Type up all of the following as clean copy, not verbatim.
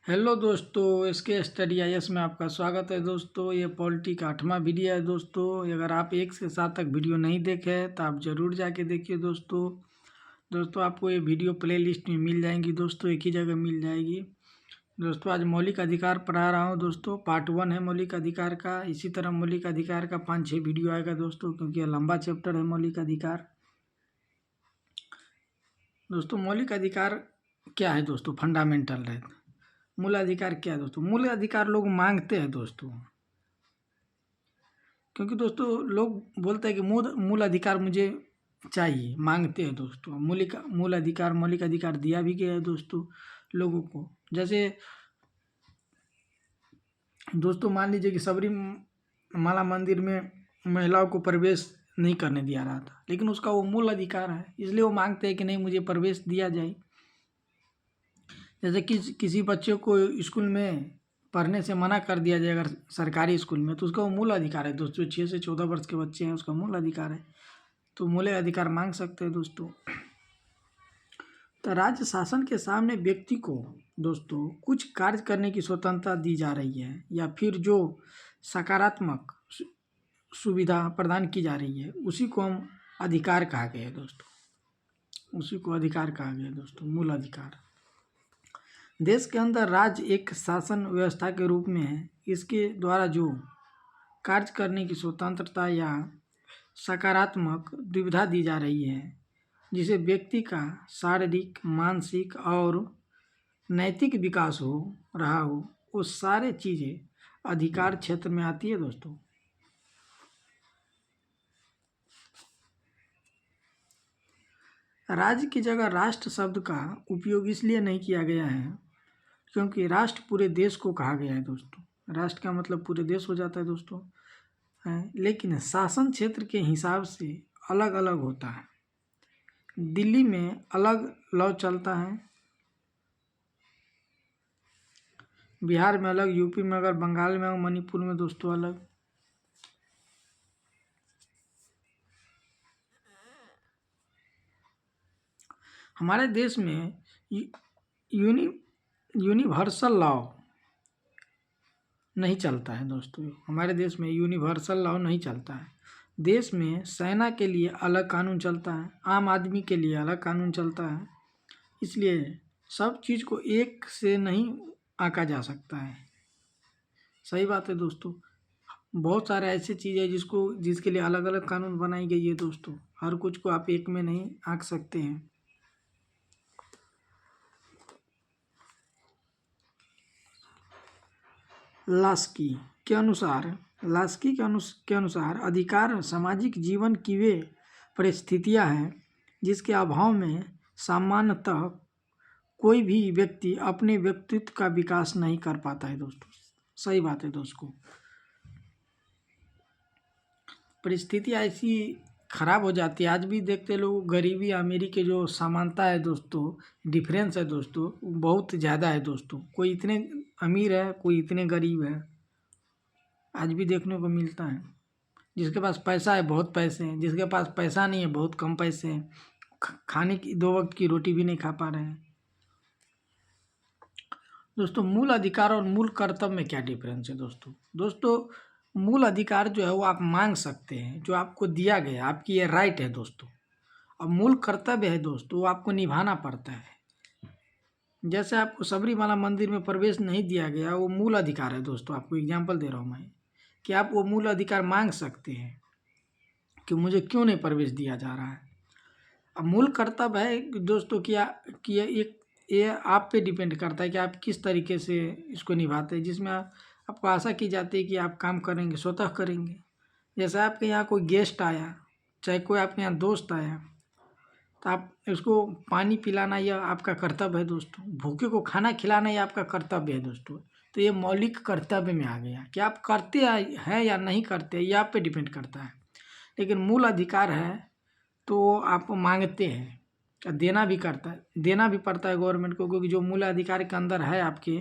Hello दोस्तों, इसके study IAS में आपका स्वागत है। दोस्तों ये पॉलिटी का 8वां वीडियो है। दोस्तों अगर आप 1 से 7 तक वीडियो नहीं देखे हैं तो आप ज़रूर जाके देखिए। दोस्तों आपको ये वीडियो प्ले लिस्ट में मिल जाएंगी। दोस्तों एक ही जगह मिल जाएगी। दोस्तों आज मौलिक अधिकार पढ़ा रहा हूँ। दोस्तों पार्ट 1 है मौलिक अधिकार का। इसी तरह मौलिक अधिकार का 5-6 वीडियो आएगा दोस्तों, क्योंकि यह लंबा चैप्टर है मौलिक अधिकार। दोस्तों मौलिक अधिकार क्या है दोस्तों? Fundamental right. मूल अधिकार क्या है दोस्तों? मूल अधिकार लोग मांगते हैं दोस्तों, क्योंकि दोस्तों लोग बोलते हैं कि मूल अधिकार मुझे चाहिए, मांगते हैं दोस्तों। मौलिक अधिकार दिया भी गया है दोस्तों लोगों को। जैसे दोस्तों मान लीजिए कि सबरीमाला मंदिर में महिलाओं को प्रवेश नहीं करने दिया रहा था, लेकिन उसका वो मूल अधिकार है, इसलिए वो मांगते हैं कि नहीं, मुझे प्रवेश दिया जाए। जैसे किसी बच्चे को स्कूल में पढ़ने से मना कर दिया जाए अगर सरकारी स्कूल में, तो उसका वो मूल अधिकार है दोस्तों। 6 से 14 वर्ष के बच्चे हैं, उसका मूल अधिकार है, तो मूल अधिकार मांग सकते हैं दोस्तों। तो राज्य शासन के सामने व्यक्ति को दोस्तों कुछ कार्य करने की स्वतंत्रता दी जा रही है, या फिर जो सकारात्मक सुविधा प्रदान की जा रही है, उसी को हम अधिकार कहा गया है दोस्तों। उसी को अधिकार कहा गया है दोस्तों, मूल अधिकार। देश के अंदर राज्य एक शासन व्यवस्था के रूप में है। इसके द्वारा जो कार्य करने की स्वतंत्रता या सकारात्मक दुविधा दी जा रही है, जिसे व्यक्ति का शारीरिक, मानसिक और नैतिक विकास हो रहा हो, वो सारे चीज़ें अधिकार क्षेत्र में आती है दोस्तों। राज्य की जगह राष्ट्र शब्द का उपयोग इसलिए नहीं किया गया है क्योंकि राष्ट्र पूरे देश को कहा गया है दोस्तों। राष्ट्र का मतलब पूरे देश हो जाता है दोस्तों, है, लेकिन शासन क्षेत्र के हिसाब से अलग अलग होता है। दिल्ली में अलग लॉ चलता है, बिहार में अलग, यूपी में, अगर बंगाल में और मणिपुर में दोस्तों अलग। हमारे देश में यूनिवर्सल लॉ नहीं चलता है दोस्तों। हमारे देश में यूनिवर्सल लॉ नहीं चलता है। देश में सेना के लिए अलग कानून चलता है, आम आदमी के लिए अलग कानून चलता है। इसलिए सब चीज़ को एक से नहीं आंका जा सकता है। सही बात है दोस्तों। बहुत सारे ऐसी चीज़ें जिसके लिए अलग अलग कानून बनाई गई है दोस्तों। हर कुछ को आप एक में नहीं आंक सकते हैं। लास्की के अनुसार अधिकार सामाजिक जीवन की वे परिस्थितियां हैं जिसके अभाव में सामान्यतः कोई भी व्यक्ति अपने व्यक्तित्व का विकास नहीं कर पाता है दोस्तों। सही बात है दोस्तों। परिस्थितियाँ ऐसी खराब हो जाती है। आज भी देखते लोग, गरीबी अमीरी के जो समानता है दोस्तों, डिफरेंस है दोस्तों, बहुत ज़्यादा है दोस्तों। कोई इतने अमीर है, कोई इतने गरीब है, आज भी देखने को मिलता है। जिसके पास पैसा है बहुत पैसे हैं, जिसके पास पैसा नहीं है बहुत कम पैसे हैं, खाने की 2 वक्त की रोटी भी नहीं खा पा रहे हैं दोस्तों। मूल अधिकार और मूल कर्तव्य में क्या डिफरेंस है दोस्तों? मूल अधिकार जो है वो आप मांग सकते हैं, जो आपको दिया गया, आपकी ये राइट है दोस्तों। अब मूल कर्तव्य है दोस्तों, वो आपको निभाना पड़ता है। जैसे आपको सबरीमाला मंदिर में प्रवेश नहीं दिया गया, वो मूल अधिकार है दोस्तों। आपको एग्जाम्पल दे रहा हूँ मैं कि आप वो मूल अधिकार मांग सकते हैं कि मुझे क्यों नहीं प्रवेश दिया जा रहा है। अब मूल कर्तव्य है दोस्तों कि ये आप पे डिपेंड करता है कि आप किस तरीके से इसको निभाते हैं, जिसमें आपको आशा की जाती है कि आप काम करेंगे, स्वतः करेंगे। जैसे आपके यहाँ कोई गेस्ट आया, चाहे कोई आपके यहाँ दोस्त आया, तो आप उसको पानी पिलाना यह आपका कर्तव्य है दोस्तों। भूखे को खाना खिलाना यह आपका कर्तव्य है दोस्तों। तो ये मौलिक कर्तव्य में आ गया कि आप करते हैं या नहीं करते, ये आप पे डिपेंड करता है। लेकिन मूल अधिकार है तो आप मांगते हैं, देना भी पड़ता है गवर्नमेंट को, क्योंकि जो मूल अधिकार के अंदर है आपके,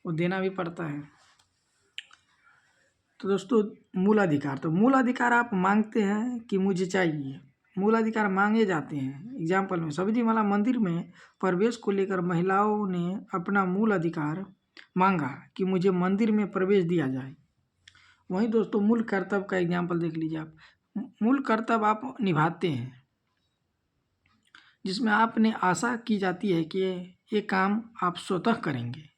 वो देना भी पड़ता है। तो दोस्तों मूल अधिकार आप मांगते हैं कि मुझे चाहिए, मूल अधिकार मांगे जाते हैं। एग्जाम्पल में सबरीमला मंदिर में प्रवेश को लेकर महिलाओं ने अपना मूल अधिकार मांगा कि मुझे मंदिर में प्रवेश दिया जाए। वहीं दोस्तों मूल कर्तव्य का एग्जाम्पल देख लीजिए आप। मूल कर्तव्य आप निभाते हैं जिसमें आपने आशा की जाती है कि ये काम आप स्वतः करेंगे।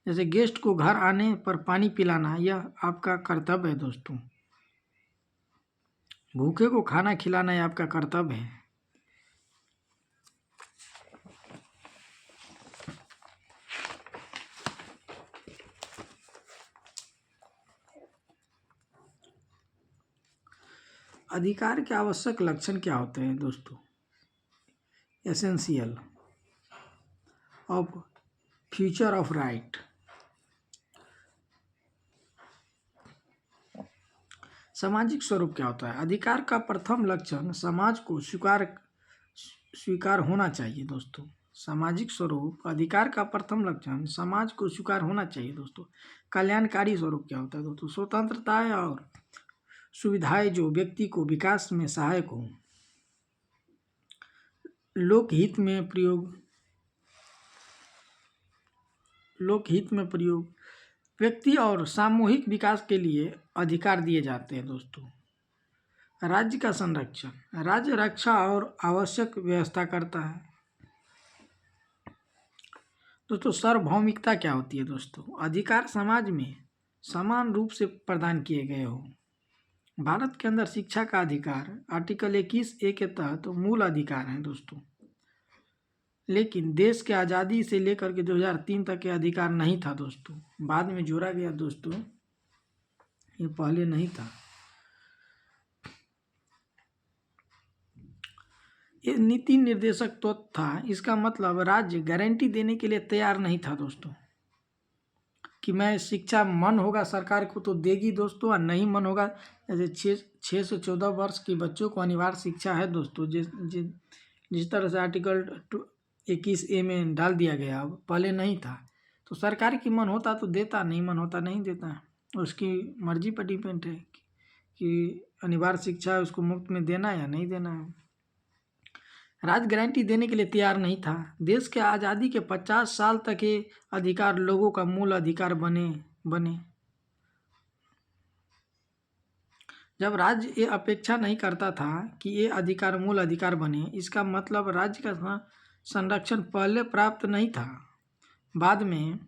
जैसे गेस्ट को घर आने पर पानी पिलाना, यह आपका कर्तव्य है दोस्तों। भूखे को खाना खिलाना यह आपका कर्तव्य है। अधिकार के आवश्यक लक्षण क्या होते हैं दोस्तों? Essential of future of right. सामाजिक स्वरूप क्या होता है? अधिकार का प्रथम लक्षण समाज को स्वीकार होना चाहिए दोस्तों। सामाजिक स्वरूप अधिकार का प्रथम लक्षण समाज को स्वीकार होना चाहिए दोस्तों। कल्याणकारी स्वरूप क्या होता है दोस्तों? स्वतंत्रता और सुविधाएं जो व्यक्ति को विकास में सहायक हों। लोकहित में प्रयोग व्यक्ति और सामूहिक विकास के लिए अधिकार दिए जाते हैं दोस्तों। राज्य का संरक्षण, राज्य रक्षा और आवश्यक व्यवस्था करता है दोस्तों। सार्वभौमिकता क्या होती है दोस्तों? अधिकार समाज में समान रूप से प्रदान किए गए हो। भारत के अंदर शिक्षा का अधिकार आर्टिकल 21A के तहत तो मूल अधिकार है दोस्तों। लेकिन देश के आज़ादी से लेकर के 2003 तक के अधिकार नहीं था दोस्तों, बाद में जोड़ा गया दोस्तों, ये पहले नहीं था। ये नीति निर्देशक तत्व था। इसका मतलब राज्य गारंटी देने के लिए तैयार नहीं था दोस्तों कि मैं शिक्षा मन होगा सरकार को तो देगी दोस्तों, और नहीं मन होगा। जैसे 6 से 14 वर्ष के बच्चों को अनिवार्य शिक्षा है दोस्तों, जिस तरह से आर्टिकल 21A में डाल दिया गया, अब पहले नहीं था। तो सरकार की मन होता तो देता, नहीं मन होता नहीं देता। उसकी मर्जी पर डिपेंड है कि अनिवार्य शिक्षा है उसको मुफ्त में देना या नहीं देना है। राज्य गारंटी देने के लिए तैयार नहीं था। देश के आज़ादी के 50 साल तक ये अधिकार लोगों का मूल अधिकार बने। जब राज्य ये अपेक्षा नहीं करता था कि ये अधिकार मूल अधिकार बने, इसका मतलब राज्य का संरक्षण पहले प्राप्त नहीं था, बाद में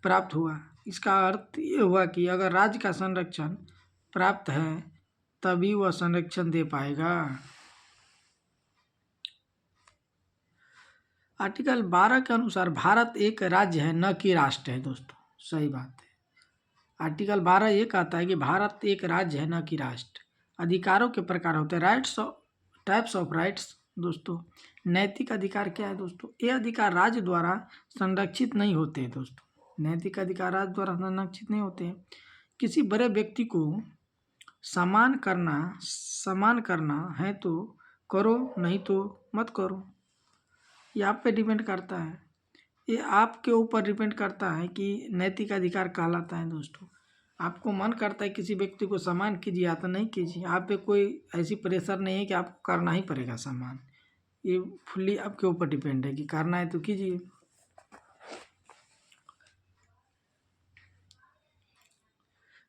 प्राप्त हुआ। इसका अर्थ ये हुआ कि अगर राज्य का संरक्षण प्राप्त है तभी वह संरक्षण दे पाएगा। आर्टिकल 12 के अनुसार भारत एक राज्य है न कि राष्ट्र है दोस्तों। सही बात है। आर्टिकल 12 ये कहता है कि भारत एक राज्य है न कि राष्ट्र। अधिकारों के प्रकार होते हैं, टाइप्स ऑफ राइट्स दोस्तों। नैतिक अधिकार क्या है दोस्तों? ये अधिकार राज्य द्वारा संरक्षित नहीं होते हैं दोस्तों। नैतिक अधिकार राज्य द्वारा संरक्षित नहीं होते हैं। किसी बड़े व्यक्ति को सम्मान करना है तो करो, नहीं तो मत करो। ये आप पे डिपेंड करता है, ये आपके ऊपर डिपेंड करता है कि नैतिक अधिकार कहलाता है दोस्तों। आपको मन करता है किसी व्यक्ति को सम्मान कीजिए या तो नहीं कीजिए, आप पे कोई ऐसी प्रेशर नहीं है कि आपको करना ही पड़ेगा सम्मान। ये फुल्ली आपके ऊपर डिपेंड है कि करना है तो कीजिए।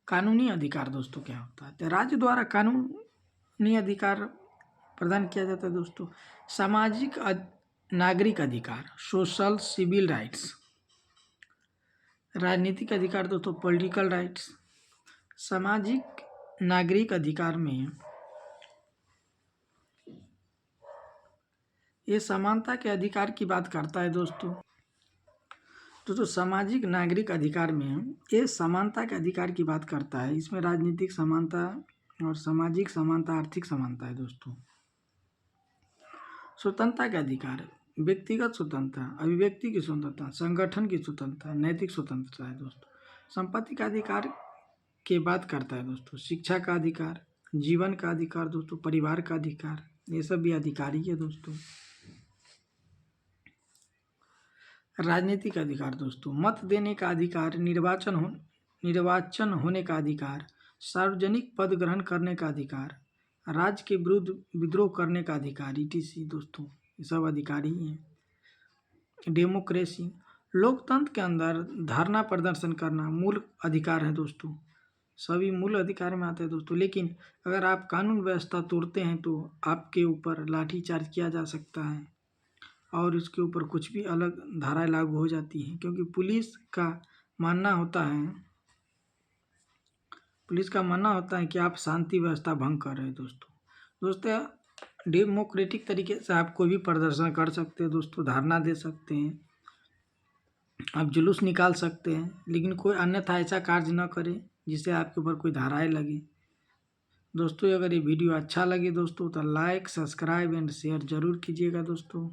कानूनी अधिकार दोस्तों क्या होता है? तो राज्य द्वारा कानूनी अधिकार प्रदान किया जाता है दोस्तों। सामाजिक नागरिक अधिकार, सोशल सिविल राइट्स। राजनीतिक अधिकार दोस्तों, पॉलिटिकल राइट्स। सामाजिक नागरिक अधिकार में ये समानता के अधिकार की बात करता है दोस्तों। सामाजिक नागरिक अधिकार में ये समानता के अधिकार की बात करता है। इसमें राजनीतिक समानता और सामाजिक समानता, आर्थिक समानता है दोस्तों। स्वतंत्रता के अधिकार, व्यक्तिगत स्वतंत्रता, अभिव्यक्ति की स्वतंत्रता, संगठन की स्वतंत्रता, नैतिक स्वतंत्रता है दोस्तों। संपत्ति का अधिकार की बात करता है दोस्तों। शिक्षा का अधिकार, जीवन का अधिकार दोस्तों, परिवार का अधिकार, ये सब भी अधिकार ही है दोस्तों। राजनीतिक अधिकार दोस्तों, मत देने का अधिकार, निर्वाचन होने का अधिकार, सार्वजनिक पद ग्रहण करने का अधिकार, राज्य के विरुद्ध विद्रोह करने का अधिकार, ईटीसी दोस्तों, ये सब अधिकार ही हैं। डेमोक्रेसी, लोकतंत्र के अंदर धरना प्रदर्शन करना मूल अधिकार है दोस्तों, सभी मूल अधिकार में आते हैं दोस्तों। लेकिन अगर आप कानून व्यवस्था तोड़ते हैं तो आपके ऊपर लाठीचार्ज किया जा सकता है और इसके ऊपर कुछ भी अलग धाराएं लागू हो जाती हैं, क्योंकि पुलिस का मानना होता है कि आप शांति व्यवस्था भंग कर रहे हैं दोस्तों। डेमोक्रेटिक तरीके से आप कोई भी प्रदर्शन कर सकते हैं दोस्तों, धरना दे सकते हैं, आप जुलूस निकाल सकते हैं, लेकिन कोई अन्यथा ऐसा कार्य न करे जिससे आपके ऊपर कोई धाराएं लगे। दोस्तों अगर ये वीडियो अच्छा लगे दोस्तों तो लाइक, सब्सक्राइब एंड शेयर जरूर कीजिएगा दोस्तों।